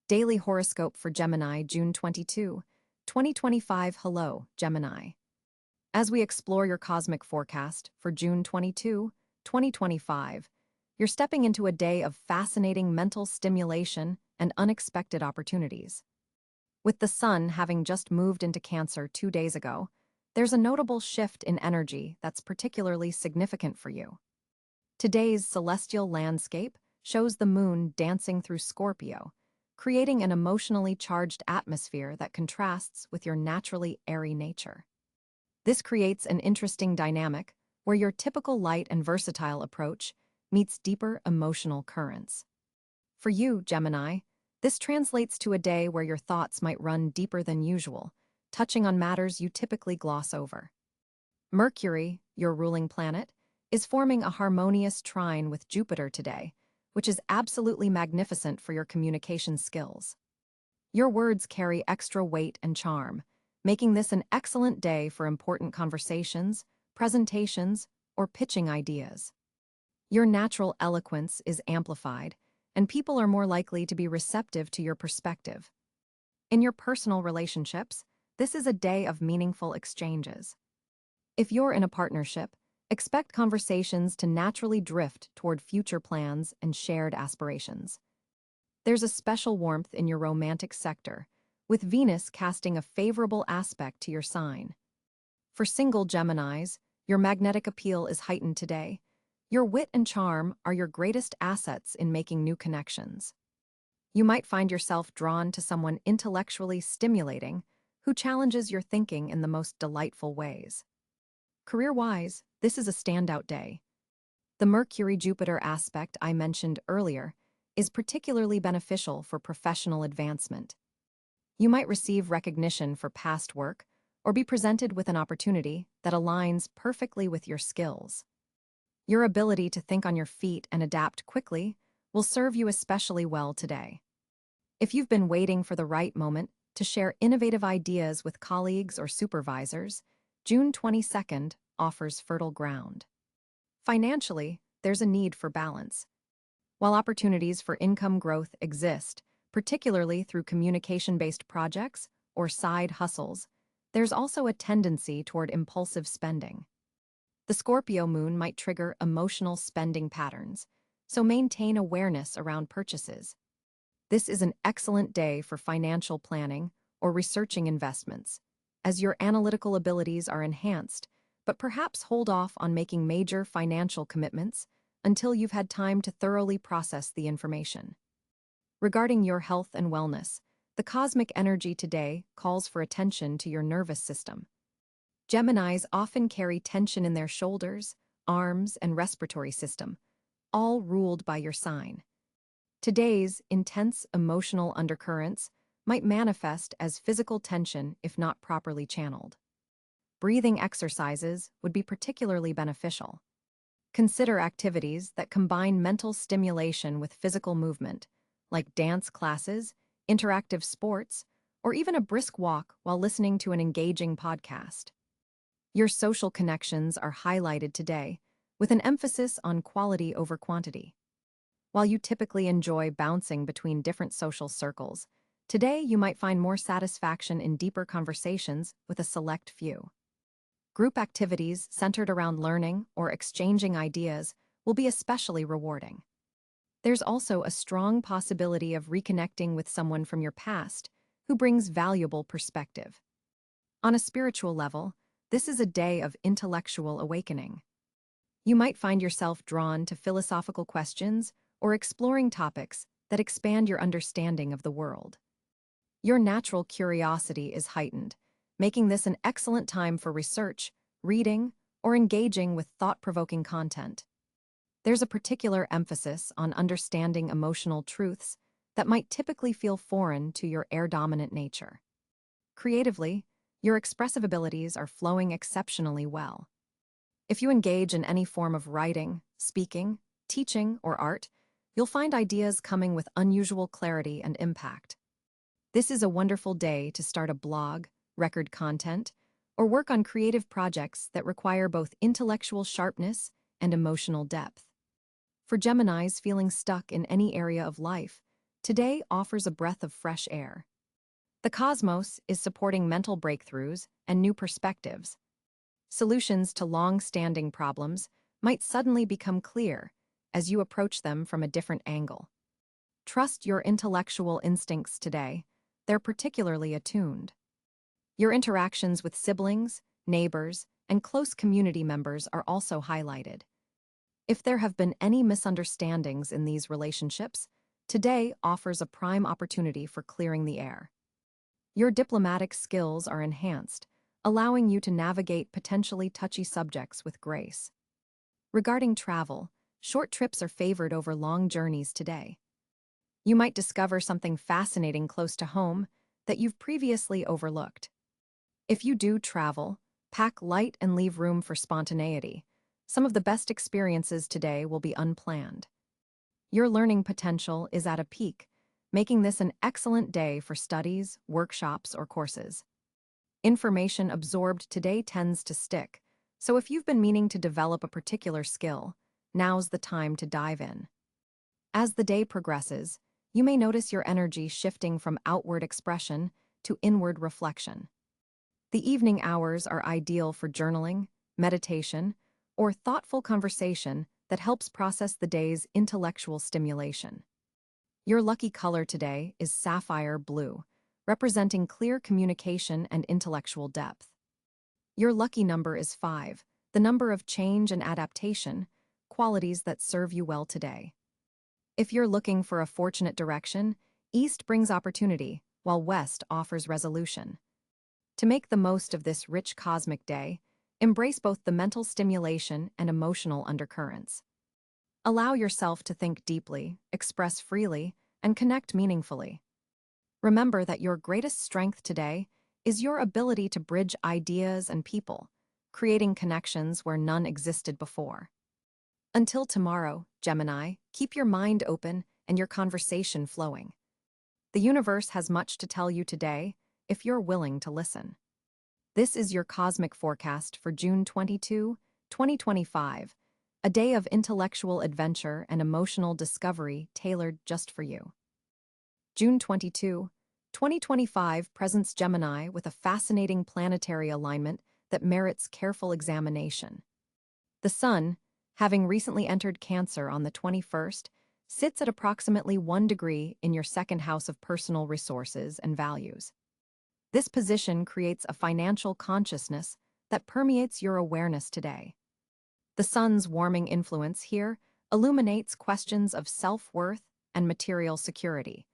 Daily Horoscope for Gemini, June 22, 2025. Hello, Gemini. As we explore your cosmic forecast for June 22, 2025, you're stepping into a day of fascinating mental stimulation and unexpected opportunities. With the sun having just moved into Cáncer 2 days ago, there's a notable shift in energy that's particularly significant for you. Today's celestial landscape shows the moon dancing through Scorpio, creating an emotionally charged atmosphere that contrasts with your naturally airy nature. This creates an interesting dynamic where your typical light and versatile approach meets deeper emotional currents. For you, Gemini, this translates to a day where your thoughts might run deeper than usual, touching on matters you typically gloss over. Mercury, your ruling planet, is forming a harmonious trine with Jupiter today, which is absolutely magnificent for your communication skills. Your words carry extra weight and charm, making this an excellent day for important conversations, presentations, or pitching ideas. Your natural eloquence is amplified, and people are more likely to be receptive to your perspective. In your personal relationships, this is a day of meaningful exchanges. If you're in a partnership, expect conversations to naturally drift toward future plans and shared aspirations. There's a special warmth in your romantic sector, with Venus casting a favorable aspect to your sign. For single Geminis, your magnetic appeal is heightened today. Your wit and charm are your greatest assets in making new connections. You might find yourself drawn to someone intellectually stimulating who challenges your thinking in the most delightful ways. Career-wise, this is a standout day. The Mercury-Jupiter aspect I mentioned earlier is particularly beneficial for professional advancement. You might receive recognition for past work or be presented with an opportunity that aligns perfectly with your skills. Your ability to think on your feet and adapt quickly will serve you especially well today. If you've been waiting for the right moment to share innovative ideas with colleagues or supervisors, June 22nd offers fertile ground. Financially, there's a need for balance. While opportunities for income growth exist, particularly through communication-based projects or side hustles, there's also a tendency toward impulsive spending. The Scorpio moon might trigger emotional spending patterns, so maintain awareness around purchases. This is an excellent day for financial planning or researching investments, as your analytical abilities are enhanced, but perhaps hold off on making major financial commitments until you've had time to thoroughly process the information. Regarding your health and wellness, the cosmic energy today calls for attention to your nervous system. Geminis often carry tension in their shoulders, arms, and respiratory system, all ruled by your sign. Today's intense emotional undercurrents might manifest as physical tension if not properly channeled. Breathing exercises would be particularly beneficial. Consider activities that combine mental stimulation with physical movement, like dance classes, interactive sports, or even a brisk walk while listening to an engaging podcast. Your social connections are highlighted today, with an emphasis on quality over quantity. While you typically enjoy bouncing between different social circles, today you might find more satisfaction in deeper conversations with a select few. Group activities centered around learning or exchanging ideas will be especially rewarding. There's also a strong possibility of reconnecting with someone from your past who brings valuable perspective. On a spiritual level, this is a day of intellectual awakening. You might find yourself drawn to philosophical questions or exploring topics that expand your understanding of the world. Your natural curiosity is heightened, making this an excellent time for research, reading, or engaging with thought-provoking content. There's a particular emphasis on understanding emotional truths that might typically feel foreign to your air-dominant nature. Creatively, your expressive abilities are flowing exceptionally well. If you engage in any form of writing, speaking, teaching, or art, you'll find ideas coming with unusual clarity and impact. This is a wonderful day to start a blog, record content, or work on creative projects that require both intellectual sharpness and emotional depth. For Geminis feeling stuck in any area of life, today offers a breath of fresh air. The cosmos is supporting mental breakthroughs and new perspectives. Solutions to long-standing problems might suddenly become clear as you approach them from a different angle. Trust your intellectual instincts today. They're particularly attuned. Your interactions with siblings, neighbors, and close community members are also highlighted. If there have been any misunderstandings in these relationships, today offers a prime opportunity for clearing the air. Your diplomatic skills are enhanced, allowing you to navigate potentially touchy subjects with grace. Regarding travel, short trips are favored over long journeys today. You might discover something fascinating close to home that you've previously overlooked. If you do travel, pack light and leave room for spontaneity. Some of the best experiences today will be unplanned. Your learning potential is at a peak, making this an excellent day for studies, workshops, or courses. Information absorbed today tends to stick, so if you've been meaning to develop a particular skill, now's the time to dive in. As the day progresses, you may notice your energy shifting from outward expression to inward reflection. The evening hours are ideal for journaling, meditation, or thoughtful conversation that helps process the day's intellectual stimulation. Your lucky color today is sapphire blue, representing clear communication and intellectual depth. Your lucky number is 5, the number of change and adaptation, qualities that serve you well today. If you're looking for a fortunate direction, east brings opportunity, while west offers resolution. To make the most of this rich cosmic day, embrace both the mental stimulation and emotional undercurrents. Allow yourself to think deeply, express freely, and connect meaningfully. Remember that your greatest strength today is your ability to bridge ideas and people, creating connections where none existed before. Until tomorrow, Gemini, keep your mind open and your conversation flowing. The universe has much to tell you today, if you're willing to listen. This is your cosmic forecast for June 22, 2025, a day of intellectual adventure and emotional discovery tailored just for you. June 22, 2025 presents Gemini with a fascinating planetary alignment that merits careful examination. The Sun, having recently entered Cáncer on the 21st, sits at approximately 1 degree in your second house of personal resources and values. This position creates a financial consciousness that permeates your awareness today. The Sun's warming influence here illuminates questions of self-worth and material security,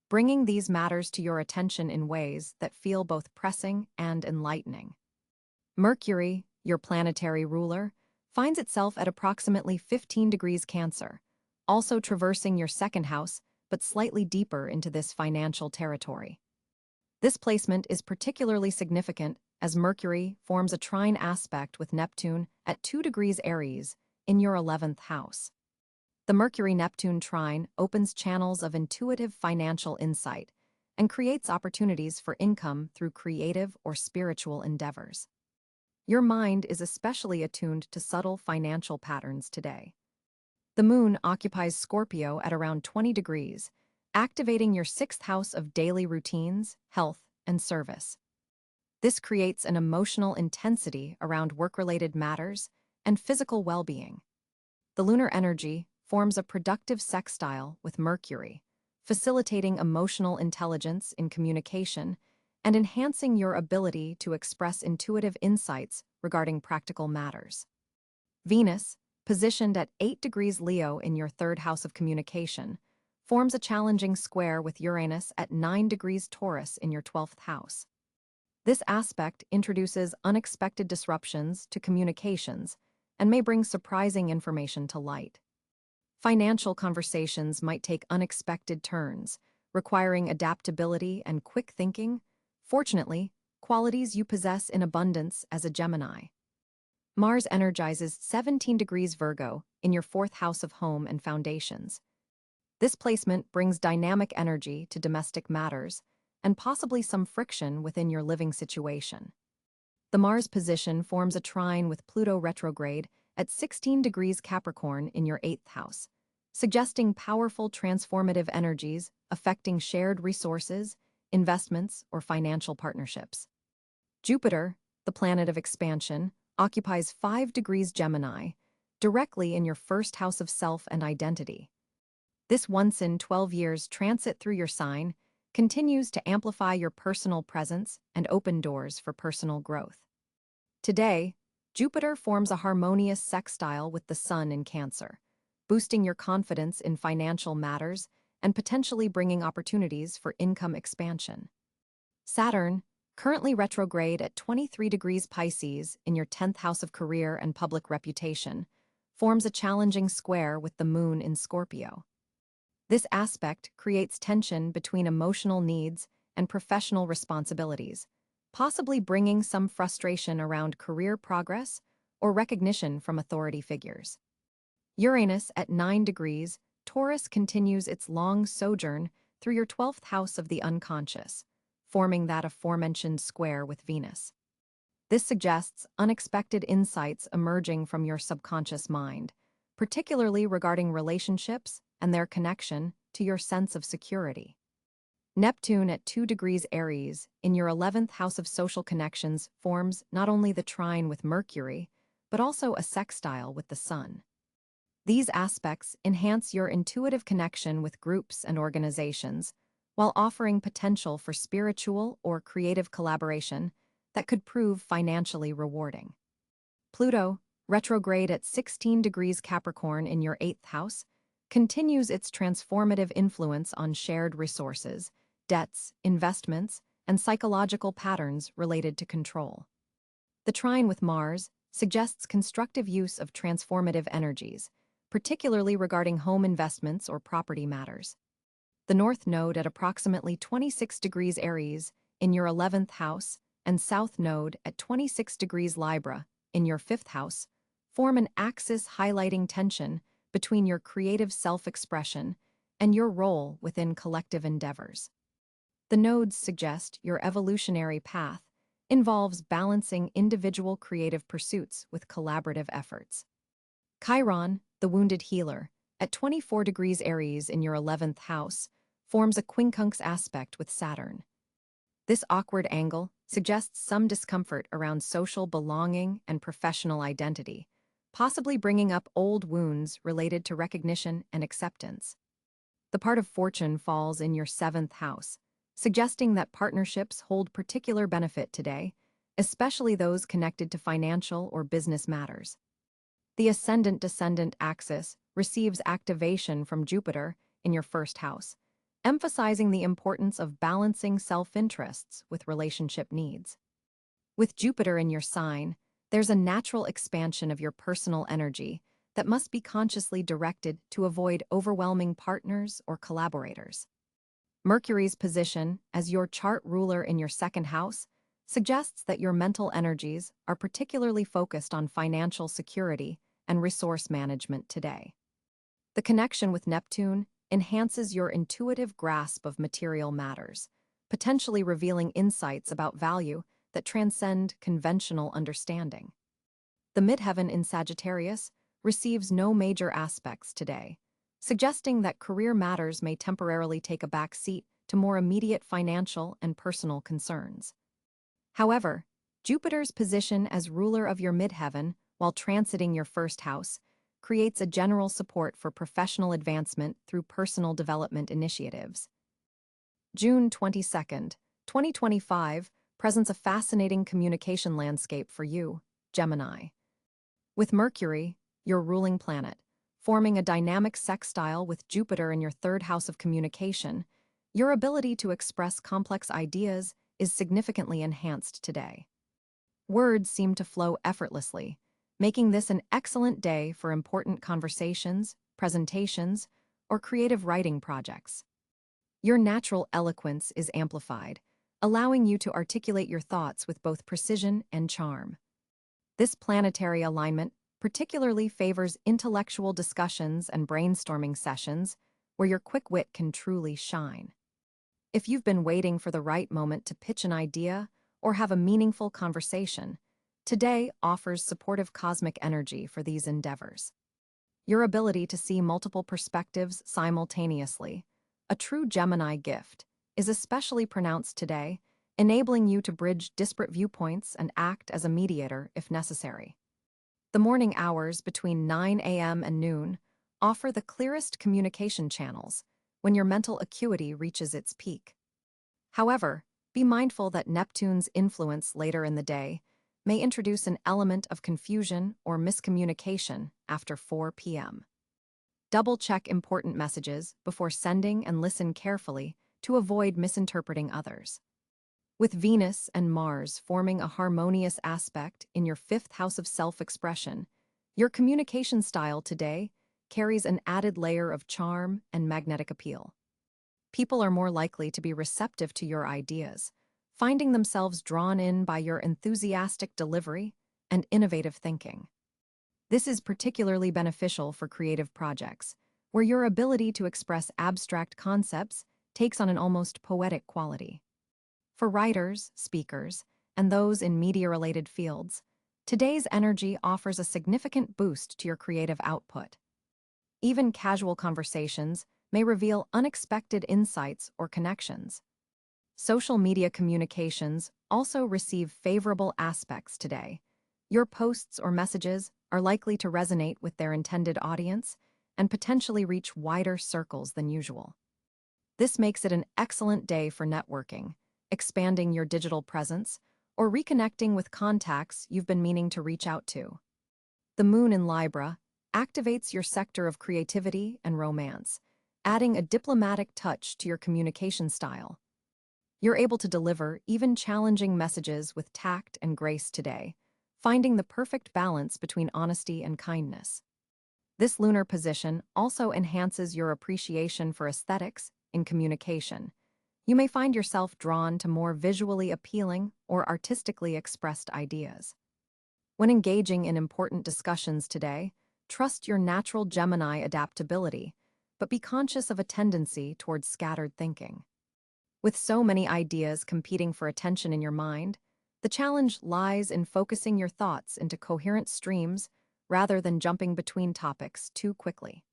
bringing these matters to your attention in ways that feel both pressing and enlightening. Mercury, your planetary ruler, finds itself at approximately 15 degrees Cáncer, also traversing your second house but slightly deeper into this financial territory. This placement is particularly significant as Mercury forms a trine aspect with Neptune at 2 degrees Aries in your 11th house. The Mercury-Neptune trine opens channels of intuitive financial insight and creates opportunities for income through creative or spiritual endeavors. Your mind is especially attuned to subtle financial patterns today. The Moon occupies Scorpio at around 20 degrees, activating your 6th house of daily routines, health, and service. This creates an emotional intensity around work-related matters and physical well-being. The lunar energy forms a productive sextile with Mercury, facilitating emotional intelligence in communication and enhancing your ability to express intuitive insights regarding practical matters. Venus, positioned at 8 degrees Leo in your 3rd house of communication, forms a challenging square with Uranus at 9 degrees Taurus in your 12th house. This aspect introduces unexpected disruptions to communications and may bring surprising information to light. Financial conversations might take unexpected turns, requiring adaptability and quick thinking, fortunately, qualities you possess in abundance as a Gemini. Mars energizes 17 degrees Virgo in your 4th house of home and foundations. This placement brings dynamic energy to domestic matters and possibly some friction within your living situation. The Mars position forms a trine with Pluto retrograde at 16 degrees Capricorn in your 8th house, suggesting powerful transformative energies affecting shared resources, investments, or financial partnerships. Jupiter, the planet of expansion, occupies 5 degrees Gemini, directly in your first house of self and identity. This once in 12 years transit through your sign continues to amplify your personal presence and open doors for personal growth. Today, Jupiter forms a harmonious sextile with the Sun in Cáncer, boosting your confidence in financial matters and potentially bringing opportunities for income expansion. Saturn, currently retrograde at 23 degrees Pisces in your 10th house of career and public reputation, forms a challenging square with the Moon in Scorpio. This aspect creates tension between emotional needs and professional responsibilities, possibly bringing some frustration around career progress or recognition from authority figures. Uranus at 9 degrees, Taurus continues its long sojourn through your 12th house of the unconscious, forming that aforementioned square with Venus. This suggests unexpected insights emerging from your subconscious mind, particularly regarding relationships and their connection to your sense of security. Neptune at 2 degrees Aries in your 11th house of social connections forms not only the trine with Mercury, but also a sextile with the Sun. These aspects enhance your intuitive connection with groups and organizations, while offering potential for spiritual or creative collaboration that could prove financially rewarding. Pluto, retrograde at 16 degrees Capricorn in your 8th house, continues its transformative influence on shared resources, debts, investments, and psychological patterns related to control. The trine with Mars suggests constructive use of transformative energies, particularly regarding home investments or property matters. The North Node at approximately 26 degrees Aries in your 11th house and South Node at 26 degrees Libra in your 5th house form an axis highlighting tension between your creative self-expression and your role within collective endeavors. The nodes suggest your evolutionary path involves balancing individual creative pursuits with collaborative efforts. Chiron, the wounded healer, at 24 degrees Aries in your 11th house, forms a quincunx aspect with Saturn. This awkward angle suggests some discomfort around social belonging and professional identity, possibly bringing up old wounds related to recognition and acceptance. The part of fortune falls in your 7th house, suggesting that partnerships hold particular benefit today, especially those connected to financial or business matters. The ascendant-descendant axis receives activation from Jupiter in your 1st house, emphasizing the importance of balancing self-interests with relationship needs. With Jupiter in your sign, there's a natural expansion of your personal energy that must be consciously directed to avoid overwhelming partners or collaborators. Mercury's position as your chart ruler in your 2nd house suggests that your mental energies are particularly focused on financial security and resource management today. The connection with Neptune enhances your intuitive grasp of material matters, potentially revealing insights about value that transcend conventional understanding. The midheaven in Sagittarius receives no major aspects today, suggesting that career matters may temporarily take a back seat to more immediate financial and personal concerns. However, Jupiter's position as ruler of your midheaven while transiting your 1st house creates a general support for professional advancement through personal development initiatives. June 22nd, 2025 presents a fascinating communication landscape for you, Gemini. With Mercury, your ruling planet, forming a dynamic sextile with Jupiter in your 3rd house of communication, your ability to express complex ideas is significantly enhanced today. Words seem to flow effortlessly, making this an excellent day for important conversations, presentations, or creative writing projects. Your natural eloquence is amplified, allowing you to articulate your thoughts with both precision and charm. This planetary alignment particularly favors intellectual discussions and brainstorming sessions where your quick wit can truly shine. If you've been waiting for the right moment to pitch an idea or have a meaningful conversation, today offers supportive cosmic energy for these endeavors. Your ability to see multiple perspectives simultaneously, a true Gemini gift, is especially pronounced today, enabling you to bridge disparate viewpoints and act as a mediator if necessary. The morning hours between 9 a.m. and noon offer the clearest communication channels when your mental acuity reaches its peak. However, be mindful that Neptune's influence later in the day may introduce an element of confusion or miscommunication after 4 p.m. Double-check important messages before sending and listen carefully to avoid misinterpreting others. With Venus and Mars forming a harmonious aspect in your fifth house of self-expression, your communication style today carries an added layer of charm and magnetic appeal. People are more likely to be receptive to your ideas, finding themselves drawn in by your enthusiastic delivery and innovative thinking. This is particularly beneficial for creative projects, where your ability to express abstract concepts takes on an almost poetic quality. For writers, speakers, and those in media-related fields, today's energy offers a significant boost to your creative output. Even casual conversations may reveal unexpected insights or connections. Social media communications also receive favorable aspects today. Your posts or messages are likely to resonate with their intended audience and potentially reach wider circles than usual. This makes it an excellent day for networking, expanding your digital presence, or reconnecting with contacts you've been meaning to reach out to. The moon in Libra activates your sector of creativity and romance, adding a diplomatic touch to your communication style. You're able to deliver even challenging messages with tact and grace today, finding the perfect balance between honesty and kindness. This lunar position also enhances your appreciation for aesthetics in communication. You may find yourself drawn to more visually appealing or artistically expressed ideas. When engaging in important discussions today, trust your natural Gemini adaptability, but be conscious of a tendency towards scattered thinking. With so many ideas competing for attention in your mind, the challenge lies in focusing your thoughts into coherent streams rather than jumping between topics too quickly.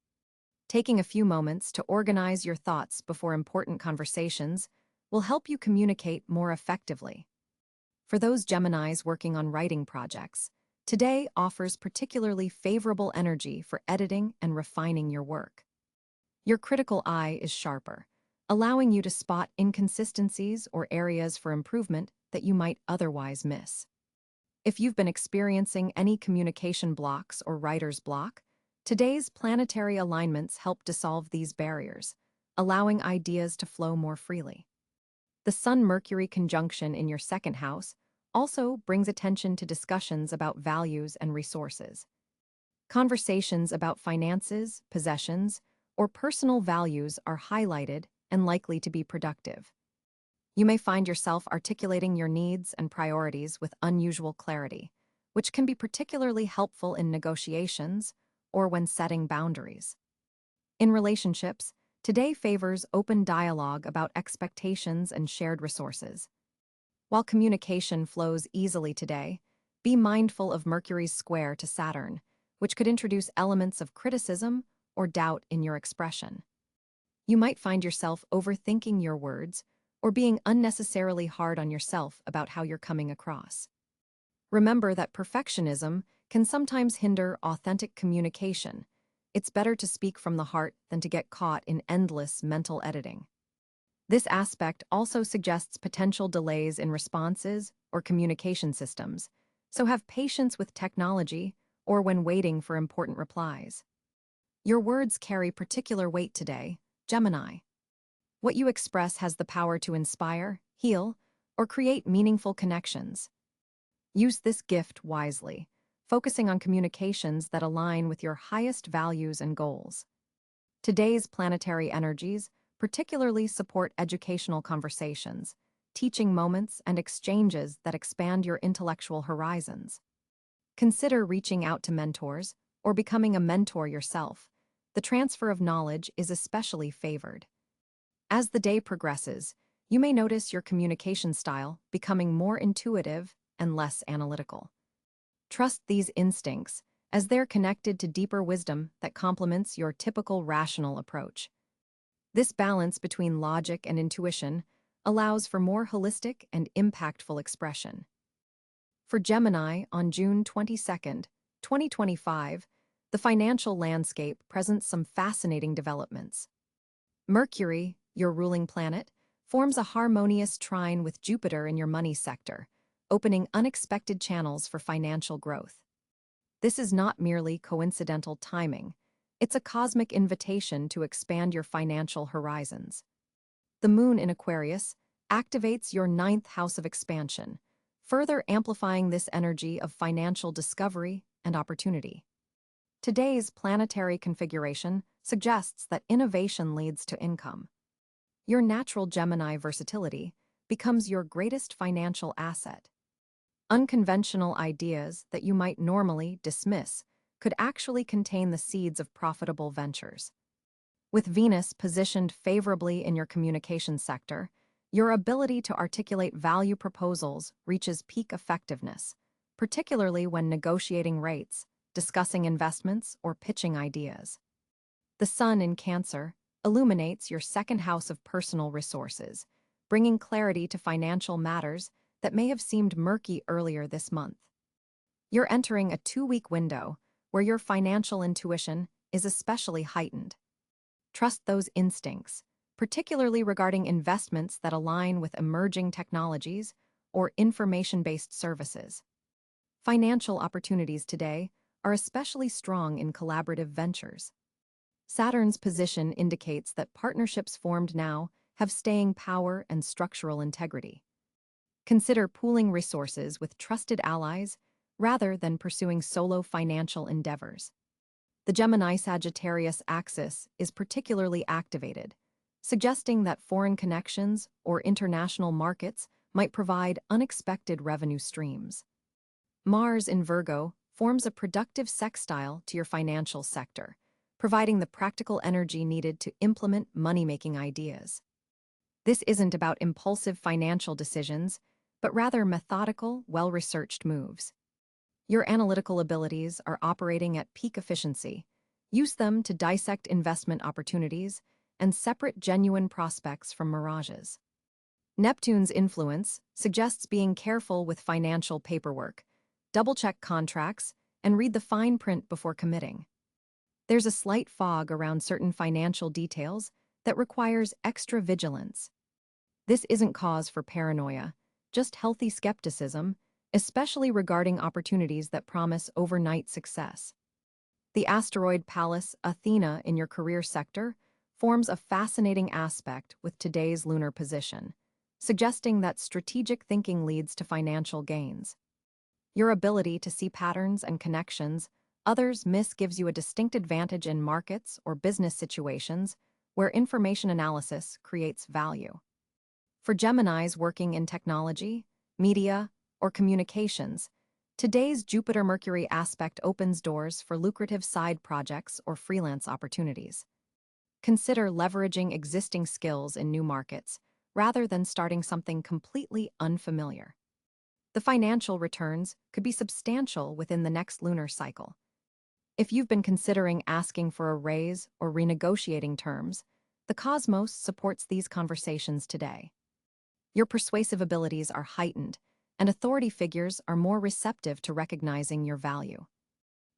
Taking a few moments to organize your thoughts before important conversations will help you communicate more effectively. For those Geminis working on writing projects, today offers particularly favorable energy for editing and refining your work. Your critical eye is sharper, allowing you to spot inconsistencies or areas for improvement that you might otherwise miss. If you've been experiencing any communication blocks or writer's block, today's planetary alignments help dissolve these barriers, allowing ideas to flow more freely. The Sun-Mercury conjunction in your second house also brings attention to discussions about values and resources. Conversations about finances, possessions, or personal values are highlighted and likely to be productive. You may find yourself articulating your needs and priorities with unusual clarity, which can be particularly helpful in negotiations or when setting boundaries. In relationships, today favors open dialogue about expectations and shared resources. While communication flows easily today, be mindful of Mercury's square to Saturn, which could introduce elements of criticism or doubt in your expression. You might find yourself overthinking your words or being unnecessarily hard on yourself about how you're coming across. Remember that perfectionism can sometimes hinder authentic communication. It's better to speak from the heart than to get caught in endless mental editing. This aspect also suggests potential delays in responses or communication systems, so have patience with technology or when waiting for important replies. Your words carry particular weight today, Gemini. What you express has the power to inspire, heal, or create meaningful connections. Use this gift wisely, focusing on communications that align with your highest values and goals. Today's planetary energies particularly support educational conversations, teaching moments, and exchanges that expand your intellectual horizons. Consider reaching out to mentors or becoming a mentor yourself. The transfer of knowledge is especially favored. As the day progresses, you may notice your communication style becoming more intuitive and less analytical. Trust these instincts as they're connected to deeper wisdom that complements your typical rational approach. This balance between logic and intuition allows for more holistic and impactful expression. For Gemini, on June 22nd, 2025, the financial landscape presents some fascinating developments. Mercury, your ruling planet, forms a harmonious trine with Jupiter in your money sector, opening unexpected channels for financial growth. This is not merely coincidental timing. It's a cosmic invitation to expand your financial horizons. The moon in Aquarius activates your ninth house of expansion, further amplifying this energy of financial discovery and opportunity. Today's planetary configuration suggests that innovation leads to income. Your natural Gemini versatility becomes your greatest financial asset. Unconventional ideas that you might normally dismiss could actually contain the seeds of profitable ventures. With Venus positioned favorably in your communication sector, your ability to articulate value proposals reaches peak effectiveness, particularly when negotiating rates, discussing investments, or pitching ideas. The Sun in Cáncer illuminates your second house of personal resources, bringing clarity to financial matters that may have seemed murky earlier this month. You're entering a 2-week window where your financial intuition is especially heightened. Trust those instincts, particularly regarding investments that align with emerging technologies or information-based services. Financial opportunities today are especially strong in collaborative ventures. Saturn's position indicates that partnerships formed now have staying power and structural integrity. Consider pooling resources with trusted allies rather than pursuing solo financial endeavors. The Gemini-Sagittarius axis is particularly activated, suggesting that foreign connections or international markets might provide unexpected revenue streams. Mars in Virgo forms a productive sextile to your financial sector, providing the practical energy needed to implement money-making ideas. This isn't about impulsive financial decisions, but rather methodical, well-researched moves. Your analytical abilities are operating at peak efficiency. Use them to dissect investment opportunities and separate genuine prospects from mirages. Neptune's influence suggests being careful with financial paperwork, double-check contracts, and read the fine print before committing. There's a slight fog around certain financial details that requires extra vigilance. This isn't cause for paranoia, just healthy skepticism, especially regarding opportunities that promise overnight success. The asteroid Pallas Athena in your career sector forms a fascinating aspect with today's lunar position, suggesting that strategic thinking leads to financial gains. Your ability to see patterns and connections others miss gives you a distinct advantage in markets or business situations where information analysis creates value. For Geminis working in technology, media, or communications, today's Jupiter-Mercury aspect opens doors for lucrative side projects or freelance opportunities. Consider leveraging existing skills in new markets rather than starting something completely unfamiliar. The financial returns could be substantial within the next lunar cycle. If you've been considering asking for a raise or renegotiating terms, the cosmos supports these conversations today. Your persuasive abilities are heightened, and authority figures are more receptive to recognizing your value.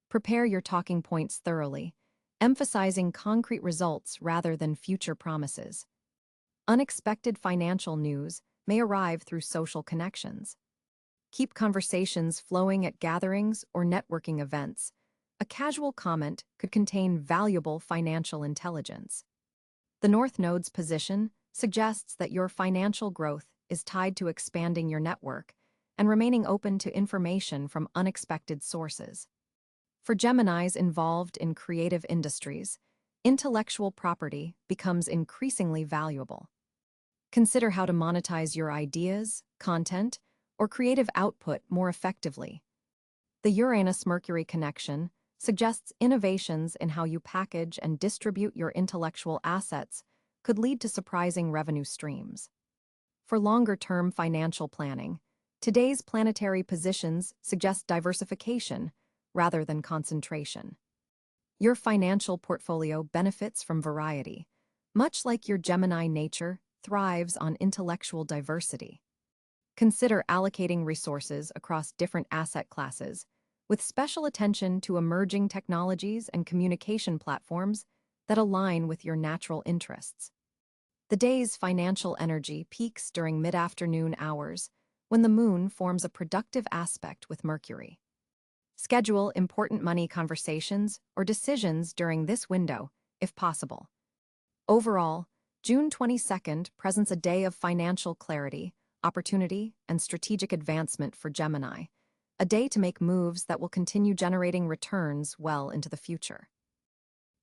Prepare your talking points thoroughly, emphasizing concrete results rather than future promises. Unexpected financial news may arrive through social connections. Keep conversations flowing at gatherings or networking events. A casual comment could contain valuable financial intelligence. The North Node's position suggests that your financial growth is tied to expanding your network and remaining open to information from unexpected sources. For Geminis involved in creative industries, intellectual property becomes increasingly valuable. Consider how to monetize your ideas, content, or creative output more effectively. The Uranus-Mercury connection suggests innovations in how you package and distribute your intellectual assets could lead to surprising revenue streams. For longer-term financial planning, today's planetary positions suggest diversification, rather than concentration. Your financial portfolio benefits from variety, much like your Gemini nature thrives on intellectual diversity. Consider allocating resources across different asset classes, with special attention to emerging technologies and communication platforms that align with your natural interests. The day's financial energy peaks during mid-afternoon hours when the moon forms a productive aspect with Mercury. Schedule important money conversations or decisions during this window, if possible. Overall, June 22nd presents a day of financial clarity, opportunity, and strategic advancement for Gemini, a day to make moves that will continue generating returns well into the future.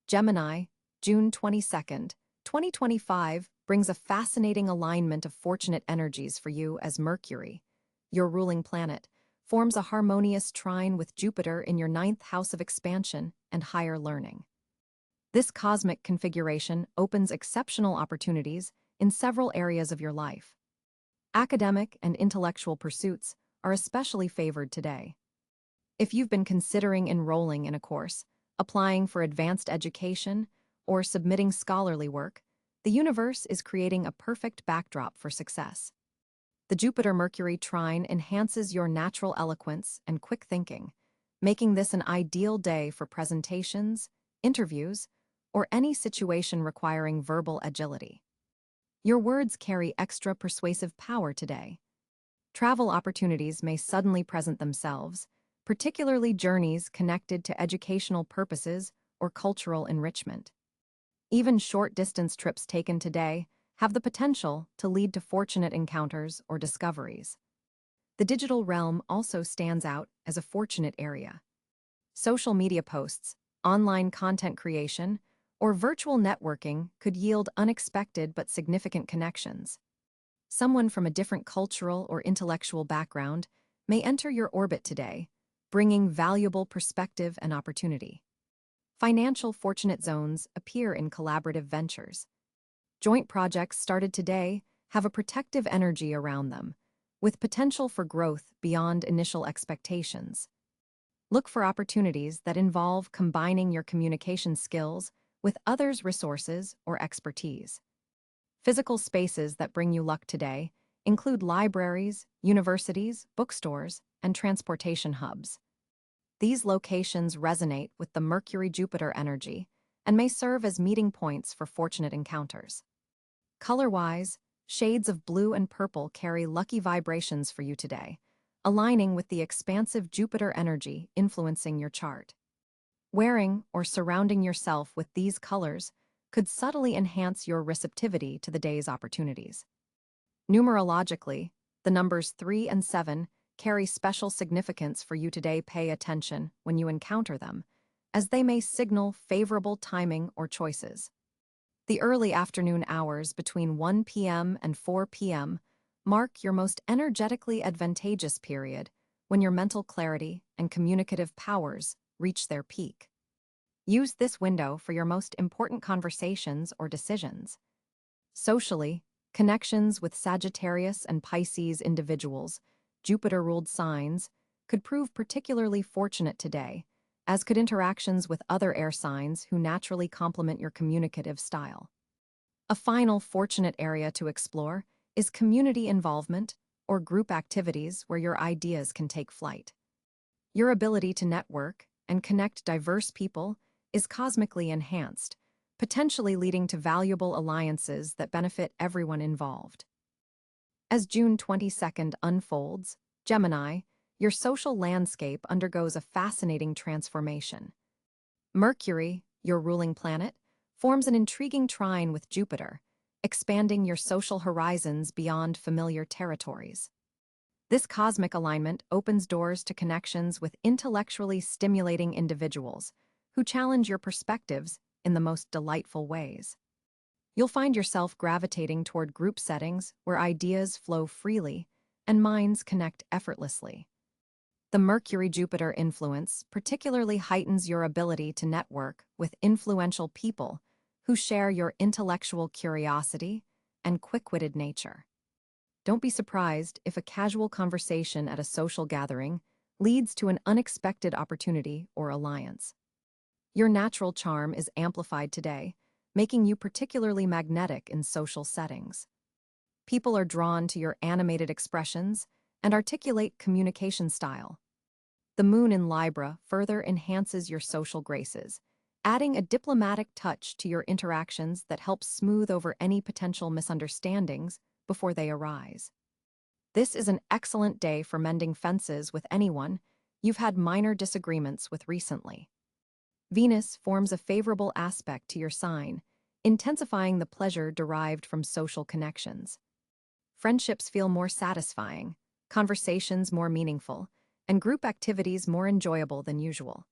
Gemini, June 22nd, 2025, brings a fascinating alignment of fortunate energies for you as Mercury, your ruling planet, forms a harmonious trine with Jupiter in your ninth house of expansion and higher learning. This cosmic configuration opens exceptional opportunities in several areas of your life. Academic and intellectual pursuits are especially favored today. If you've been considering enrolling in a course, applying for advanced education, or submitting scholarly work, the universe is creating a perfect backdrop for success. The Jupiter-Mercury trine enhances your natural eloquence and quick thinking, making this an ideal day for presentations, interviews, or any situation requiring verbal agility. Your words carry extra persuasive power today. Travel opportunities may suddenly present themselves, particularly journeys connected to educational purposes or cultural enrichment. Even short-distance trips taken today have the potential to lead to fortunate encounters or discoveries. The digital realm also stands out as a fortunate area. Social media posts, online content creation, or virtual networking could yield unexpected but significant connections. Someone from a different cultural or intellectual background may enter your orbit today, bringing valuable perspective and opportunity. Financial fortunate zones appear in collaborative ventures. Joint projects started today have a protective energy around them, with potential for growth beyond initial expectations. Look for opportunities that involve combining your communication skills with others' resources or expertise. Physical spaces that bring you luck today include libraries, universities, bookstores, and transportation hubs. These locations resonate with the Mercury-Jupiter energy and may serve as meeting points for fortunate encounters. Color-wise, shades of blue and purple carry lucky vibrations for you today, aligning with the expansive Jupiter energy influencing your chart. Wearing or surrounding yourself with these colors could subtly enhance your receptivity to the day's opportunities. Numerologically, the numbers 3 and 7 carry special significance for you today. Pay attention when you encounter them, as they may signal favorable timing or choices. The early afternoon hours between 1 p.m. and 4 p.m. mark your most energetically advantageous period when your mental clarity and communicative powers reach their peak. Use this window for your most important conversations or decisions. Socially, connections with Sagittarius and Pisces individuals, Jupiter-ruled signs, could prove particularly fortunate today, as could interactions with other air signs who naturally complement your communicative style. A final fortunate area to explore is community involvement or group activities where your ideas can take flight. Your ability to network and connect diverse people is cosmically enhanced, potentially leading to valuable alliances that benefit everyone involved. As June 22nd unfolds, Gemini, your social landscape undergoes a fascinating transformation. Mercury, your ruling planet, forms an intriguing trine with Jupiter, expanding your social horizons beyond familiar territories. This cosmic alignment opens doors to connections with intellectually stimulating individuals who challenge your perspectives in the most delightful ways. You'll find yourself gravitating toward group settings where ideas flow freely and minds connect effortlessly. The Mercury-Jupiter influence particularly heightens your ability to network with influential people who share your intellectual curiosity and quick-witted nature. Don't be surprised if a casual conversation at a social gathering leads to an unexpected opportunity or alliance. Your natural charm is amplified today, making you particularly magnetic in social settings. People are drawn to your animated expressions and articulate communication style. The moon in Libra further enhances your social graces, adding a diplomatic touch to your interactions that helps smooth over any potential misunderstandings before they arise. This is an excellent day for mending fences with anyone you've had minor disagreements with recently. Venus forms a favorable aspect to your sign, intensifying the pleasure derived from social connections. Friendships feel more satisfying, conversations more meaningful, and group activities more enjoyable than usual.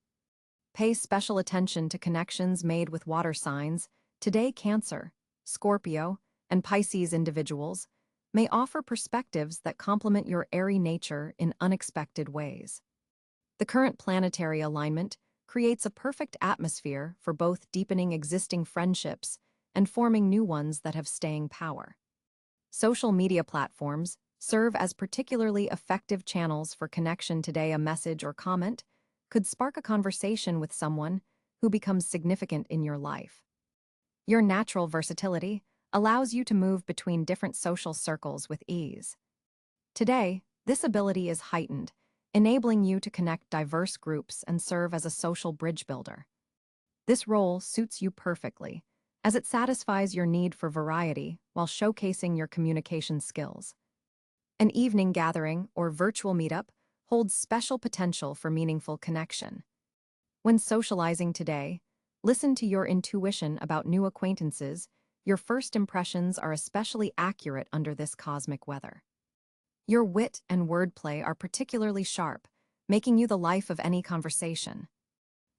Pay special attention to connections made with water signs. Today, Cáncer, Scorpio, and Pisces individuals may offer perspectives that complement your airy nature in unexpected ways. The current planetary alignment creates a perfect atmosphere for both deepening existing friendships and forming new ones that have staying power. Social media platforms serve as particularly effective channels for connection. Today, a message or comment could spark a conversation with someone who becomes significant in your life. Your natural versatility allows you to move between different social circles with ease. Today, this ability is heightened, enabling you to connect diverse groups and serve as a social bridge builder. This role suits you perfectly, as it satisfies your need for variety while showcasing your communication skills. An evening gathering or virtual meetup holds special potential for meaningful connection. When socializing today, listen to your intuition about new acquaintances. Your first impressions are especially accurate under this cosmic weather. Your wit and wordplay are particularly sharp, making you the life of any conversation.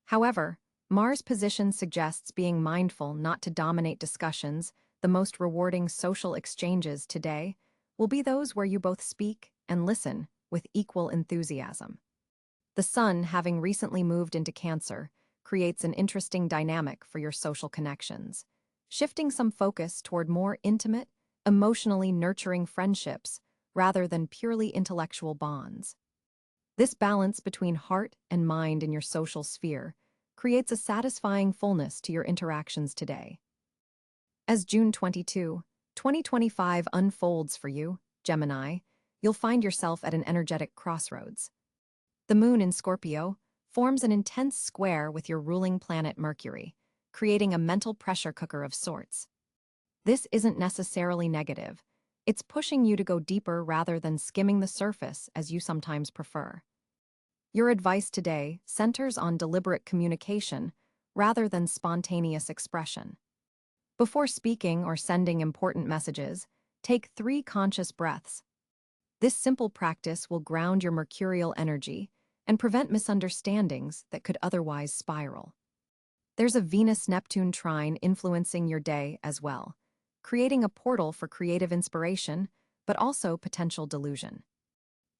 However, Mars' position suggests being mindful not to dominate discussions. The most rewarding social exchanges today will be those where you both speak and listen with equal enthusiasm. The Sun, having recently moved into Cáncer, creates an interesting dynamic for your social connections, shifting some focus toward more intimate, emotionally nurturing friendships rather than purely intellectual bonds. This balance between heart and mind in your social sphere creates a satisfying fullness to your interactions today. As June 22, 2025 unfolds for you, Gemini, you'll find yourself at an energetic crossroads. The moon in Scorpio forms an intense square with your ruling planet Mercury, creating a mental pressure cooker of sorts. This isn't necessarily negative. It's pushing you to go deeper rather than skimming the surface as you sometimes prefer. Your advice today centers on deliberate communication rather than spontaneous expression. Before speaking or sending important messages, take 3 conscious breaths. This simple practice will ground your mercurial energy and prevent misunderstandings that could otherwise spiral. There's a Venus-Neptune trine influencing your day as well, creating a portal for creative inspiration, but also potential delusion.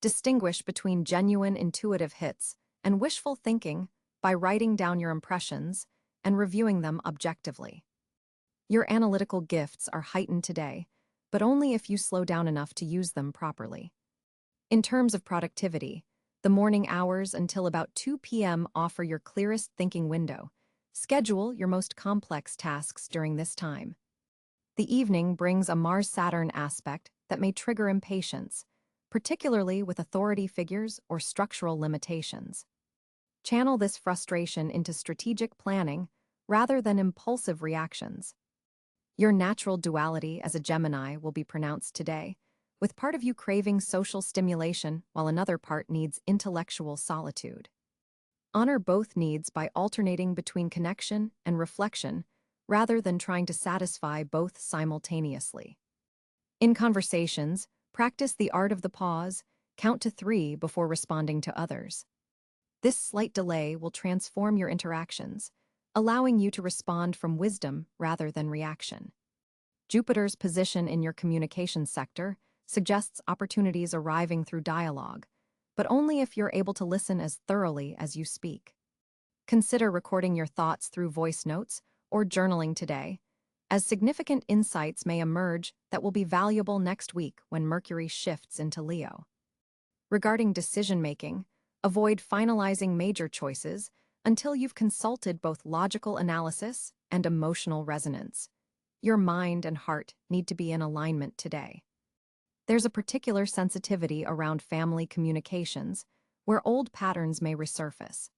Distinguish between genuine intuitive hits and wishful thinking by writing down your impressions and reviewing them objectively. Your analytical gifts are heightened today, but only if you slow down enough to use them properly. In terms of productivity, the morning hours until about 2 p.m. offer your clearest thinking window. Schedule your most complex tasks during this time. The evening brings a Mars-Saturn aspect that may trigger impatience, particularly with authority figures or structural limitations. Channel this frustration into strategic planning rather than impulsive reactions. Your natural duality as a Gemini will be pronounced today, with part of you craving social stimulation while another part needs intellectual solitude. Honor both needs by alternating between connection and reflection rather than trying to satisfy both simultaneously. In conversations, practice the art of the pause, count to 3 before responding to others. This slight delay will transform your interactions, allowing you to respond from wisdom rather than reaction. Jupiter's position in your communication sector suggests opportunities arriving through dialogue, but only if you're able to listen as thoroughly as you speak. Consider recording your thoughts through voice notes or journaling today, as significant insights may emerge that will be valuable next week when Mercury shifts into Leo. Regarding decision-making, Avoid finalizing major choices until you've consulted both logical analysis and emotional resonance. Your mind and heart need to be in alignment today. There's a particular sensitivity around family communications where old patterns may resurface.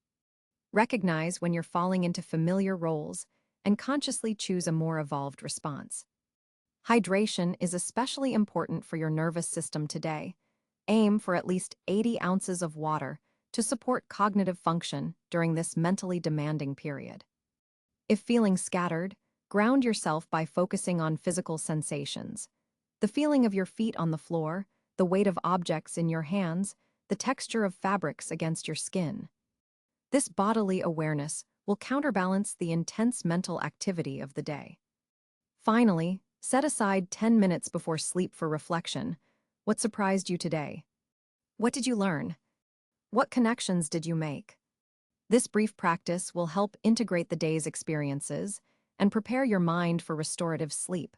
Recognize when you're falling into familiar roles and consciously choose a more evolved response. Hydration is especially important for your nervous system today. Aim for at least 80 ounces of water to support cognitive function during this mentally demanding period. If feeling scattered, ground yourself by focusing on physical sensations. The feeling of your feet on the floor, the weight of objects in your hands, the texture of fabrics against your skin. This bodily awareness will counterbalance the intense mental activity of the day. Finally, set aside 10 minutes before sleep for reflection. What surprised you today? What did you learn? What connections did you make? This brief practice will help integrate the day's experiences and prepare your mind for restorative sleep,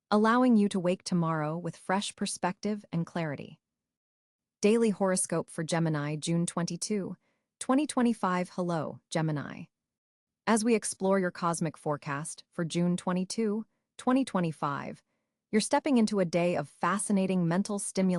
allowing you to wake tomorrow with fresh perspective and clarity. Daily Horoscope for Gemini, June 22, 2025. Hello, Gemini. As we explore your cosmic forecast for June 22, 2025, you're stepping into a day of fascinating mental stimulation.